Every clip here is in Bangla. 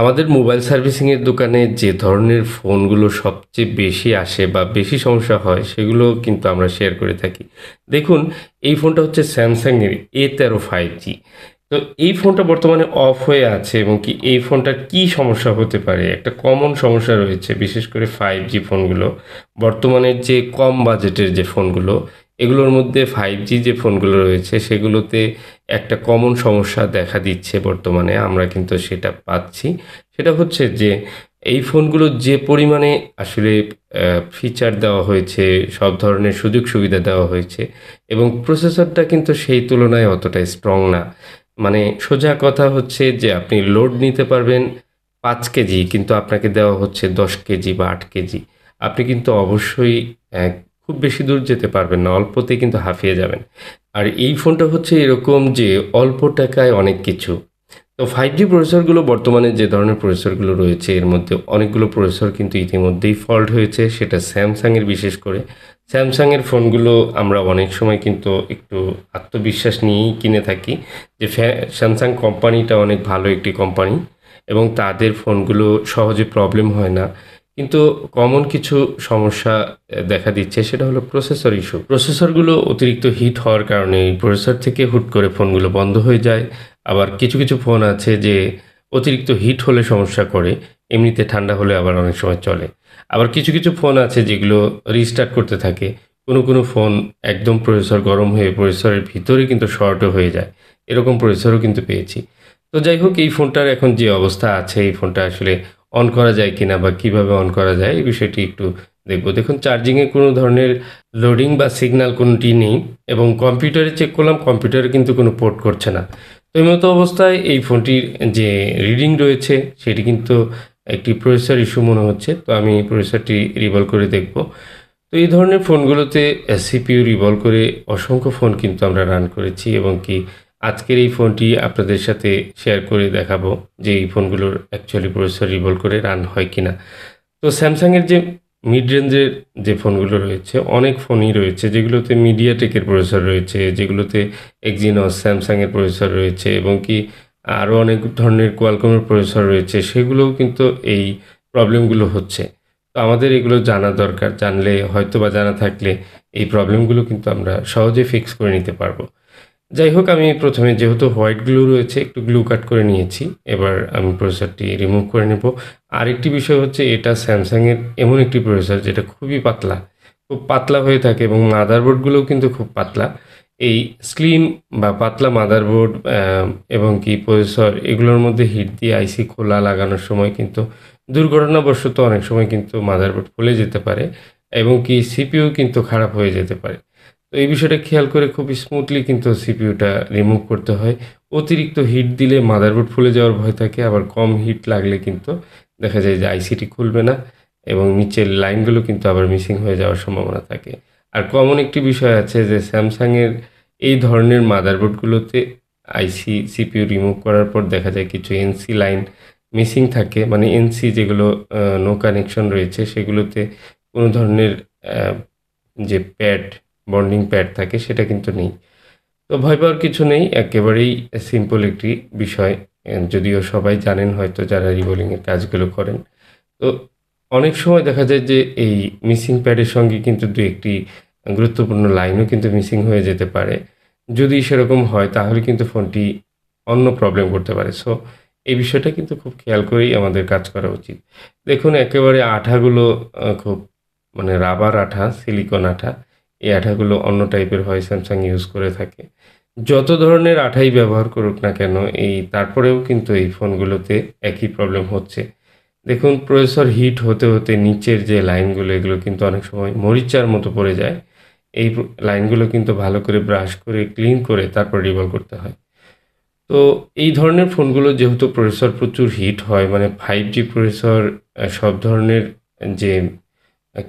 আমাদের মোবাইল সার্ভিসিং এর দোকানে যে ধরনের ফোনগুলো সবচেয়ে বেশি আসে বা বেশি সমস্যা হয় সেগুলো কিন্তু আমরা শেয়ার করে থাকি। দেখুন, এই ফোনটা হচ্ছে স্যামসাং এর A13 5G। তো এই ফোনটা বর্তমানে অফ হয়ে আছে এবং কি এই ফোনটার কি সমস্যা হতে পারে? একটা কমন সমস্যা রয়েছে বিশেষ করে 5G ফোনগুলো। বর্তমানের যে কম বাজেটের যে ফোনগুলো, এগুলোর মধ্যে 5G যে ফোনগুলো রয়েছে সেগুলোতে একটা কমন সমস্যা দেখা দিচ্ছে বর্তমানে। আমরা কিন্তু সেটা পাচ্ছি। সেটা হচ্ছে যে এই ফোনগুলো যে পরিমাণে আসলে ফিচার দেওয়া হয়েছে, সব ধরনের সুযোগ সুবিধা দেওয়া হয়েছে এবং প্রসেসরটা কিন্তু সেই তুলনায় অতটা স্ট্রং না। মানে সোজা কথা হচ্ছে যে আপনি লোড নিতে পারবেন ৫ কেজি কিন্তু আপনাকে দেওয়া হচ্ছে ১০ কেজি বা ৮ কেজি। আপনি কিন্তু অবশ্যই খুব বেশি দূর যেতে পারবেন না। অল্পতেই কিন্তু হাঁফিয়ে যাবেন। আর এই ফোনটা হচ্ছে এরকম যে অল্প টাকায় অনেক কিছু। তো 5G প্রসেসরগুলো বর্তমানে যে ধরনের প্রসেসরগুলো রয়েছে এর মধ্যে অনেকগুলো প্রসেসর কিন্তু ইতিমধ্যেই ফল্ট হয়েছে, সেটা স্যামসাংয়ের বিশেষ করে। স্যামসাংয়ের ফোনগুলো আমরা অনেক সময় কিন্তু একটু আত্মবিশ্বাস নিয়েই কিনে থাকি যে স্যামসাং কোম্পানিটা অনেক ভালো একটি কোম্পানি এবং তাদের ফোনগুলো সহজে প্রবলেম হয় না। কিন্তু কমন কিছু সমস্যা দেখা দিচ্ছে, সেটা হলো প্রসেসর ইস্যু। প্রসেসরগুলো অতিরিক্ত হিট হওয়ার কারণে এই প্রসেসর থেকে হুট করে ফোনগুলো বন্ধ হয়ে যায়। আবার কিছু কিছু ফোন আছে যে অতিরিক্ত হিট হলে সমস্যা করে, এমনিতে ঠান্ডা হলে আবার অনেক সময় চলে। আবার কিছু কিছু ফোন আছে যেগুলো রিস্টার্ট করতে থাকে। কোনো কোনো ফোন একদম প্রসেসর গরম হয়ে প্রসেসরের ভিতরে কিন্তু শর্টও হয়ে যায়, এরকম প্রসেসরও কিন্তু পেয়েছি। তো যাই হোক, এই ফোনটার এখন যে অবস্থা আছে, এই ফোনটা আসলে অন করা যায় কিনা বা কিভাবে অন করা যায় এই বিষয়টি একটু দেখব। দেখুন, চার্জিংয়ে কোনো ধরনের লোডিং বা সিগন্যাল কোনোটি নেই এবং কম্পিউটারে চেক করলাম, কম্পিউটারে কিন্তু কোনো পোর্ট করছে না। তো এই মতো অবস্থায় এই ফোনটির যে রিডিং রয়েছে সেটি কিন্তু একটি প্রসেসর ইস্যু মনে হচ্ছে। তো আমি প্রসেসরটি রিভলভ করে দেখব। তো এই ধরনের ফোনগুলোতে সিপিইউ রিভলভ করে অসংখ্য ফোন কিন্তু আমরা রান করেছি এবং কি আজকের এই ফোনটি আপনাদের সাথে শেয়ার করে দেখাবো যে এই ফোনগুলোর অ্যাকচুয়ালি প্রসেসর রিভলভ করে রান হয় কিনা। তো স্যামসাংয়ের যে মিড রেঞ্জের যে ফোনগুলো রয়েছে, অনেক ফোনই রয়েছে যেগুলোতে মিডিয়াটেকের প্রসেসর রয়েছে, যেগুলোতে এক্সিনস, স্যামসাংয়ের প্রসেসর রয়েছে এবং কি আরও অনেক ধরনের কোয়ালকমের প্রসেসর রয়েছে, সেগুলোও কিন্তু এই প্রবলেমগুলো হচ্ছে। তো আমাদের এগুলো জানা দরকার। জানলে হয়তোবা জানা থাকলে এই প্রবলেমগুলো কিন্তু আমরা সহজে ফিক্স করে নিতে পারবো। যাই হোক, আমি প্রথমে যেহেতু হোয়াইট গ্লু রয়েছে একটু গ্লু কাট করে নিয়েছি। এবার আমি প্রসেসরটি রিমুভ করে নেব। আরেকটি বিষয় হচ্ছে এটা স্যামসাংয়ের এমন একটি প্রসেসর যেটা খুবই পাতলা, খুব পাতলা হয়ে থাকে এবং মাদারবোর্ডগুলোও কিন্তু খুব পাতলা। এই স্লিম বা পাতলা মাদারবোর্ড এবং কি প্রসেসর এগুলোর মধ্যে হিট দিয়ে আইসি খোলা লাগানোর সময় কিন্তু দুর্ঘটনাবশত অনেক সময় কিন্তু মাদারবোর্ড ফুলে যেতে পারে এবং কি সিপিইউ কিন্তু খারাপ হয়ে যেতে পারে। তো এই বিষয়টা খেয়াল করে খুব স্মুথলি কিন্তু সিপিইউটা রিমুভ করতে হয়। অতিরিক্ত হিট দিলে মাদারবোর্ড ফুলে যাওয়ার ভয় থাকে, আবার কম হিট লাগলে কিন্তু দেখা যায় যে আইসিটি খুলবে না এবং নিচের লাইনগুলো কিন্তু আবার মিসিং হয়ে যাওয়ার সম্ভাবনা থাকে। আর কমন একটি বিষয় আছে যে স্যামসাংয়ের এই ধরনের মাদারবোর্ডগুলোতে আইসি, সিপিইউ রিমুভ করার পর দেখা যায় কিছু এনসি লাইন মিসিং থাকে। মানে এনসি যেগুলো নো কানেকশন রয়েছে সেগুলোতে কোনো ধরনের অ্যা যে প্যাড, বন্ডিং প্যাড থাকে সেটা কিন্তু নেই। তো ভয় পাওয়ার কিছু নেই। একেবারেই সিম্পল একটি বিষয়। যদিও সবাই জানেন হয়তো যারা রিবোলিং এর কাজগুলো করেন। তো অনেক সময় দেখা যায় যে এই মিসিং প্যাডের সঙ্গে কিন্তু ২-১ টি গুরুত্বপূর্ণ লাইনও কিন্তু মিসিং হয়ে যেতে পারে। যদি সেরকম হয় তাহলে কিন্তু ফোনটি অন্য প্রবলেম করতে পারে। সো এই বিষয়টা কিন্তু খুব খেয়াল করেই আমাদের কাজ করা উচিত। দেখুন, একেবারে আঠাগুলো খুব মানে রাবার আঠা, সিলিকন আঠা। এই আঠাগুলো অন্য টাইপের হয়, স্যামসাং ইউজ করে থাকে। যত ধরনের আঠাই ব্যবহার করুক না কেন, তারপরেও কিন্তু এই ফোনগুলোতে একই প্রবলেম হচ্ছে। দেখুন, প্রসেসর হিট হতে হতে নিচের যে লাইনগুলো এগুলো কিন্তু অনেক সময় মরিচার মতো পড়ে যায়। এই লাইনগুলো কিন্তু ভালো করে ব্রাশ করে ক্লিন করে তারপর রিভলভ করতে হয়। তো এই ধরনের ফোনগুলো যেহেতু প্রসেসর প্রচুর হিট হয়, মানে 5G প্রসেসর সব ধরনের যে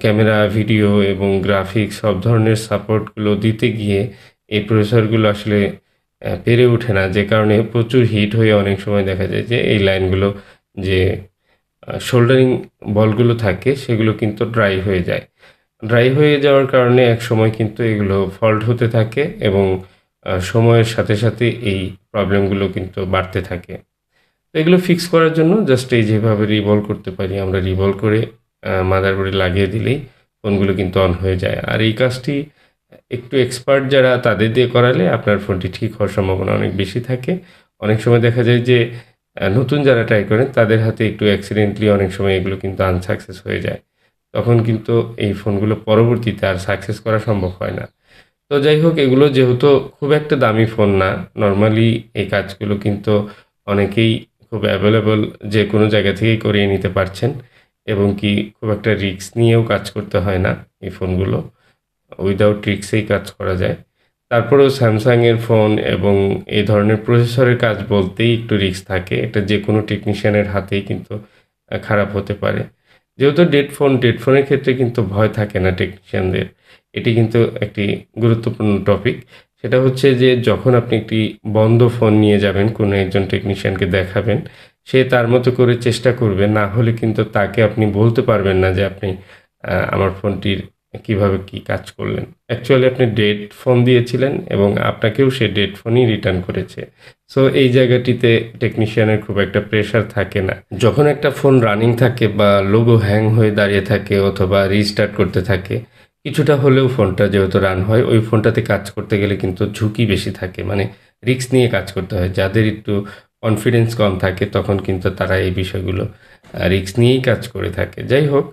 ক্যামেরা, ভিডিও এবং গ্রাফিক্স সব ধরনের সাপোর্টগুলো দিতে গিয়ে এই প্রসেসরগুলো আসলে পেরে ওঠে না। যে কারণে প্রচুর হিট হয়ে অনেক সময় দেখা যায় যে এই লাইনগুলো যে সোল্ডারিং বলগুলো থাকে সেগুলো কিন্তু ড্রাই হয়ে যায়। ড্রাই হয়ে যাওয়ার কারণে একসময় কিন্তু এগুলো ফল্ট হতে থাকে এবং সময়ের সাথে সাথে এই প্রবলেমগুলো কিন্তু বাড়তে থাকে। তো এগুলো ফিক্স করার জন্য জাস্ট এই যেভাবে রিভলভ করতে পারি আমরা, রিভলভ করে মাদারবোর্ডে লাগিয়ে দিলেই ফোনগুলো কিন্তু অন হয়ে যায়। আর এই কাজটি একটু এক্সপার্ট যারা তাদের দিয়ে করালে আপনার ফোনটি ঠিক হওয়ার সম্ভাবনা অনেক বেশি থাকে। অনেক সময় দেখা যায় যে নতুন যারা ট্রাই করেন তাদের হাতে একটু অ্যাক্সিডেন্টলি অনেক সময় এগুলো কিন্তু আনসাকসেস হয়ে যায়। তখন কিন্তু এই ফোনগুলো পরবর্তীতে আর সাকসেস করা সম্ভব হয় না। তো যাই হোক, এগুলো যেহেতু খুব একটা দামি ফোন না, নরমালি এই কাজগুলো কিন্তু অনেকেই খুব অ্যাভেলেবল যে কোনো জায়গা থেকেই করিয়ে নিতে পারছেন, এবং কি খুব একটা রিস্ক নিয়েও কাজ করতে হয় না। এই ফোনগুলো উইদাউট রিস্কেই কাজ করা যায়। তারপরেও স্যামসাংয়ের ফোন এবং এই ধরনের প্রসেসরের কাজ বলতেই একটু রিস্ক থাকে। এটা যে কোনো টেকনিশিয়ানের হাতেই কিন্তু খারাপ হতে পারে। যেহেতু ডেড ফোনের ক্ষেত্রে কিন্তু ভয় থাকে না টেকনিশিয়ানদের। এটি কিন্তু একটি গুরুত্বপূর্ণ টপিক। সেটা হচ্ছে যে যখন আপনি একটি বন্ধ ফোন নিয়ে যাবেন কোনো একজন টেকনিশিয়ানকে দেখাবেন, সে তার মতো করে চেষ্টা করবে। না হলে কিন্তু তাকে আপনি বলতে পারবেন না যে আপনি আমার ফোনটির কিভাবে কি কাজ করলেন। অ্যাকচুয়ালি আপনি ডেড ফোন দিয়েছিলেন এবং আপনাকেও সে ডেড ফোনই রিটার্ন করেছে। সো এই জায়গাটিতে টেকনিশিয়ানের খুব একটা প্রেশার থাকে না। যখন একটা ফোন রানিং থাকে বা লোগো হ্যাং হয়ে দাঁড়িয়ে থাকে অথবা রিস্টার্ট করতে থাকে, কিছুটা হলেও ফোনটা যেহেতু রান হয়, ওই ফোনটাতে কাজ করতে গেলে কিন্তু ঝুঁকি বেশি থাকে। মানে রিস্ক নিয়ে কাজ করতে হয়। যাদের একটু কনফিডেন্স কম থাকে তখন কিন্তু তারা এই বিষয়গুলো রিস্ক নিয়েই কাজ করে থাকে। যাই হোক,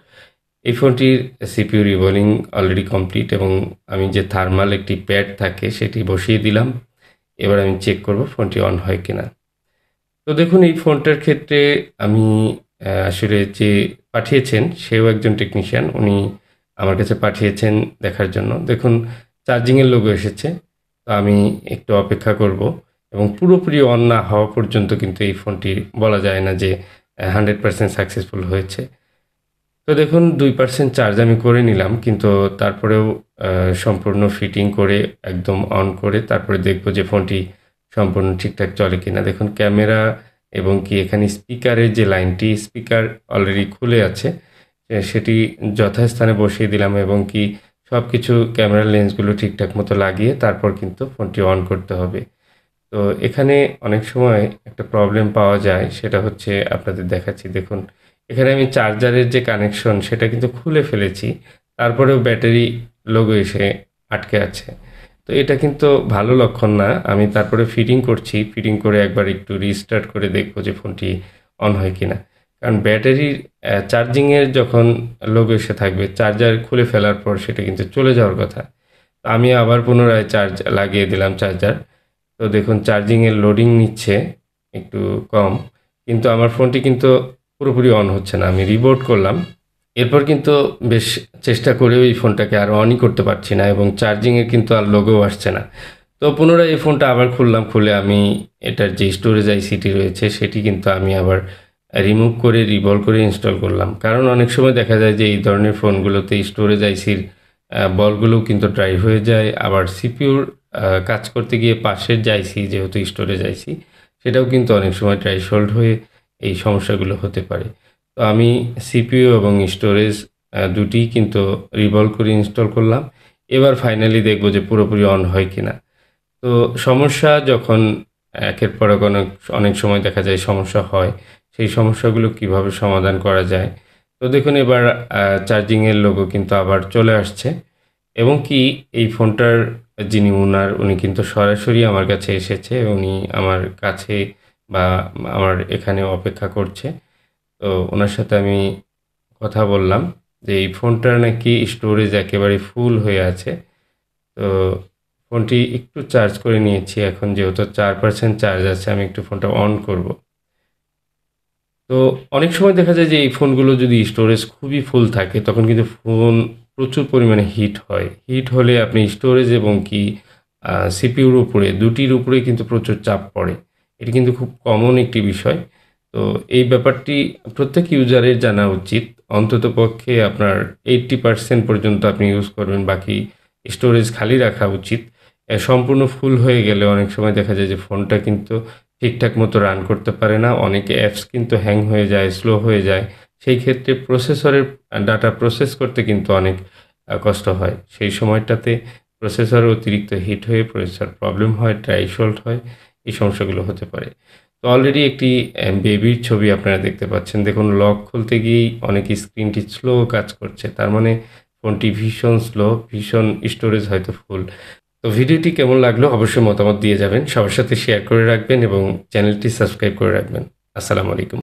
এই ফোনটির সিপিইউ রিভলিং অলরেডি কমপ্লিট এবং আমি যে থার্মাল একটি প্যাড থাকে সেটি বসিয়ে দিলাম। এবার আমি চেক করব ফোনটি অন হয় কিনা। তো দেখুন, এই ফোনটার ক্ষেত্রে আমি আসলে যে পাঠিয়েছেন সেও একজন টেকনিশিয়ান। উনি আমার কাছে পাঠিয়েছেন দেখার জন্য। দেখুন, চার্জিংয়ের লোগো এসেছে। তো আমি একটু অপেক্ষা করব এবং পুরোপুরি অন না হওয়া পর্যন্ত কিন্তু এই ফোনটি বলা যায় না যে 100% সাকসেসফুল হয়েছে। তো দেখুন, 2% চার্জ আমি করে নিলাম, কিন্তু তারপরেও সম্পূর্ণ ফিটিং করে একদম অন করে তারপরে দেখব যে ফোনটি সম্পূর্ণ ঠিকঠাক চলে কিনা। দেখুন, ক্যামেরা এবং কি এখানে স্পিকারের যে লাইনটি, স্পিকার অলরেডি খুলে আছে। সেটি যথাস্থানে বসিয়ে দিলাম এবং কি সব কিছু ক্যামেরার লেন্সগুলো ঠিকঠাক মতো লাগিয়ে তারপর কিন্তু ফোনটি অন করতে হবে। তো এখানে অনেক সময় একটা প্রবলেম পাওয়া যায়, সেটা হচ্ছে আপনাদের দেখাচ্ছি। দেখুন, এখানে আমি চার্জারের যে কানেকশন সেটা কিন্তু খুলে ফেলেছি, তারপরেও ব্যাটারি লোগো এসে আটকে আছে। তো এটা কিন্তু ভালো লক্ষণ না। আমি তারপরে ফিটিং করছি, ফিটিং করে একবার একটু রিস্টার্ট করে দেখবো যে ফোনটি অন হয় কিনা। কারণ ব্যাটারির চার্জিংয়ের যখন লোগো এসে থাকবে, চার্জার খুলে ফেলার পর সেটা কিন্তু চলে যাওয়ার কথা। তো আমি আবার পুনরায় চার্জ লাগিয়ে দিলাম চার্জার। তো দেখুন, চার্জিংয়ের লোডিং নিচ্ছে একটু কম, কিন্তু আমার ফোনটি কিন্তু পুরোপুরি অন হচ্ছে না। আমি রিবোট করলাম, এরপর কিন্তু বেশ চেষ্টা করেও এই ফোনটাকে আর অনই করতে পারছি না এবং চার্জিংয়ের কিন্তু আর লোগোও আসছে না। তো পুনরায় এই ফোনটা আবার খুললাম, খুলে আমি এটার যে স্টোরেজ আইসিটি রয়েছে সেটি কিন্তু আমি আবার রিমুভ করে রিভলভ করে ইনস্টল করলাম। কারণ অনেক সময় দেখা যায় যে এই ধরনের ফোনগুলোতে স্টোরেজ আইসির বলগুলোও কিন্তু ড্রাই হয়ে যায়। আবার সিপিইউর কাজ করতে গিয়ে পাশের যে আইসি, যেহেতু স্টোরেজ আইসি, সেটাও কিন্তু অনেক সময় ড্রাই সোল্ড হয়ে এই সমস্যাগুলো হতে পারে। তো আমি সিপিইউ এবং স্টোরেজ দুটিই কিন্তু রিভলভ করে ইনস্টল করলাম। এবার ফাইনালি দেখব যে পুরোপুরি অন হয় কিনা। তো সমস্যা যখন একের পর এক অনেক অনেক সময় দেখা যায় সমস্যা হয়, সেই সমস্যাগুলো কিভাবে সমাধান করা যায়। তো দেখুন, এবার চার্জিংয়ের লোগো কিন্তু আবার চলে আসছে এবং কি এই ফোনটার যিনি ওনার, উনি কিন্তু সরাসরি আমার কাছে এসেছে। উনি আমার কাছে বা আমার এখানে অপেক্ষা করছে। তো ওনার সাথে আমি কথা বললাম যে এই ফোনটার নাকি স্টোরেজ একেবারে ফুল হয়ে আছে। তো ফোনটি একটু চার্জ করে নিয়েছি। এখন যেহেতু 4% চার্জ আছে, আমি একটু ফোনটা অন করব। তো অনেক সময় দেখা যায় যে এই ফোনগুলো যদি স্টোরেজ খুবই ফুল থাকে তখন কিন্তু ফোন প্রচুর পরিমাণে হিট হয়। হিট হলে আপনি স্টোরেজ এবং কি সিপিইউর উপরে, দুটির উপরেই কিন্তু প্রচুর চাপ পড়ে। এটি কিন্তু খুব কমন একটি বিষয়। তো এই ব্যাপারটি প্রত্যেক ইউজারের জানা উচিত। অন্ততপক্ষে আপনার 80% পর্যন্ত আপনি ইউজ করবেন, বাকি স্টোরেজ খালি রাখা উচিত। সম্পূর্ণ ফুল হয়ে গেলে অনেক সময় দেখা যায় যে ফোনটা কিন্তু ঠিকঠাক মতো রান করতে পারে না। অনেক অ্যাপস কিন্তু হ্যাং হয়ে যায়, স্লো হয়ে যায়। সেই ক্ষেত্রে প্রসেসরের ডাটা প্রসেস করতে কিন্তু অনেক কষ্ট হয়। সেই সময়টাতে প্রসেসর অতিরিক্ত হিট হয়ে প্রসেসর প্রবলেম হয়, ড্রাই শোল্ড হয়, এই সমস্যাগুলো হতে পারে। তো অলরেডি একটি বেবির ছবি আপনারা দেখতে পাচ্ছেন। দেখুন লক খুলতে গিয়েই অনেক স্ক্রিনটি স্লো কাজ করছে। তার মানে ফোনটি ভীষণ স্লো, ভীষণ স্টোরেজ হয়তো ফুল। তো ভিডিওটি কেমন লাগলো অবশ্যই মতামত দিয়ে যাবেন। সবার সাথে শেয়ার করে রাখবেন এবং চ্যানেলটি সাবস্ক্রাইব করে রাখবেন। আসসালামু আলাইকুম।